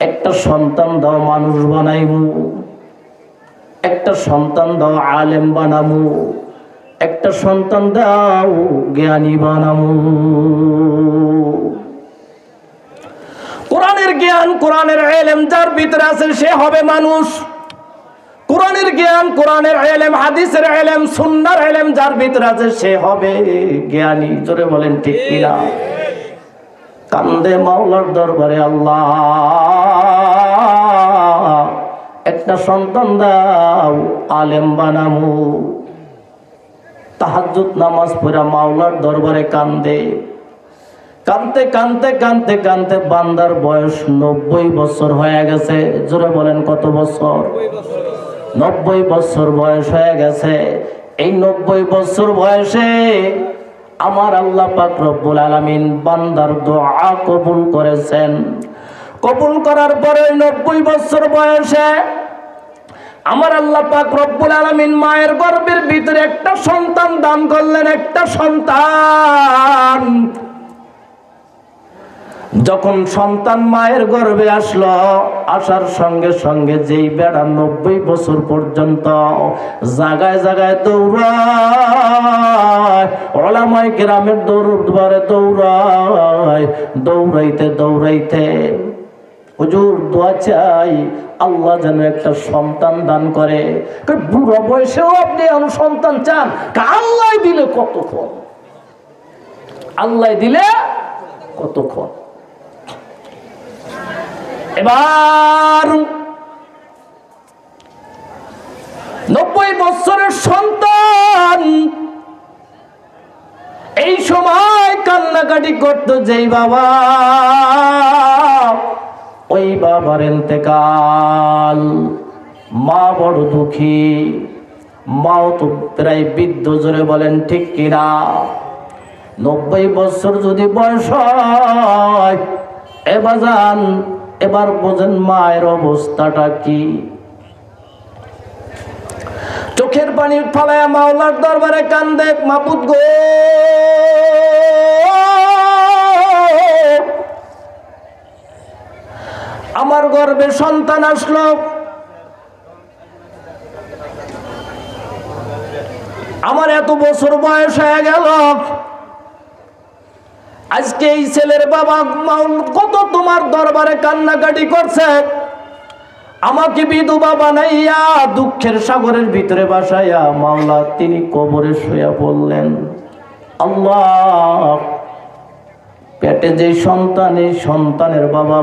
একটা সন্তান দাও মানুষ বানাইমু, একটা সন্তান দাও আলেম বানামু, একটা সন্তান দাও জ্ঞানী বানামু। কোরআনের জ্ঞান কোরআনের ইলম যার ভিতরে আছে সে হবে মানুষ। কোরআনের জ্ঞান কোরআনের ইলম হাদিসের ইলম সুন্নাহর ইলম যার ভিতরে আছে সে হবে জ্ঞানী। জোরে বলেন ঠিক কিনা? কান্দে মাওলার দরবারে, আল্লাহ একটা সন্তান দাও আলেম বানামু। তাহাজ্জুদ নামাজ পড়া মাওলার দরবারে কান্দে। কানতে কানতে কানতে কানতে বান্দার বয়স 90 বছর হয়ে গেছে। জোরে বলেন কত বছর? 90 বছর বয়স হয়ে গেছে। এই 90 বছর বয়সে আমার আল্লাহ পাক রব্বুল আলামিন বান্দার দোয়া কবুল করেছেন। কবুল করার পরে 90 বছর বয়সে আমার আল্লাহ পাক রব্বুল আলামিন মায়ের গর্ভের ভিতরে একটা সন্তান দান করলেন। একটা সন্তান যখন সন্তান মায়ের গর্ভে আসলো, আসার সঙ্গে সঙ্গে যেই বেড়া 90 বছর পর্যন্ত জায়গায় জায়গায় দৌড়ায়, ওলামায়ে কেরামের দরবারে দৌড়ায়, দৌড়াইতে দৌড়াইতে হুজুর দোয়া চাই আল্লাহ যেন একটা সন্তান দান করে। বুড়ো বয়সেও আপনি আমার সন্তান চান? আল্লাহ দিলে কতক্ষণ, আল্লাহ দিলে কতক্ষণ। এবার 90 বছরের সন্তান এই সময় কান্নাকাটি করতো যেই বাবা, ওই বাবার ইন্তেকাল। মা বড় দুঃখী, মাও তো প্রায় বৃদ্ধ। জোরে বলেন ঠিক কিনা? 90 বছর যদি বয়স হয়, এবার যান, এবার বোঝেন মায়ের অবস্থাটা কি। চোখের পানি ফলায় মাওলার দরবারে কান্দে, মাবুদ গো আমার গর্ভে সন্তান আসলো, আমার এত বছর বয়স হয়ে গেল, আজকে এই ছেলের বাবা কত তোমার দরবারে কান্নাকাটি করছে, আমাকে বিধবা বানাইয়া দুঃখের সাগরের ভিতরে বাসাইয়া মাওলা তিনি কবরে শুয়ে পড়লেন। আল্লাহ পেটে যে সন্তান, এই সন্তানের বাবা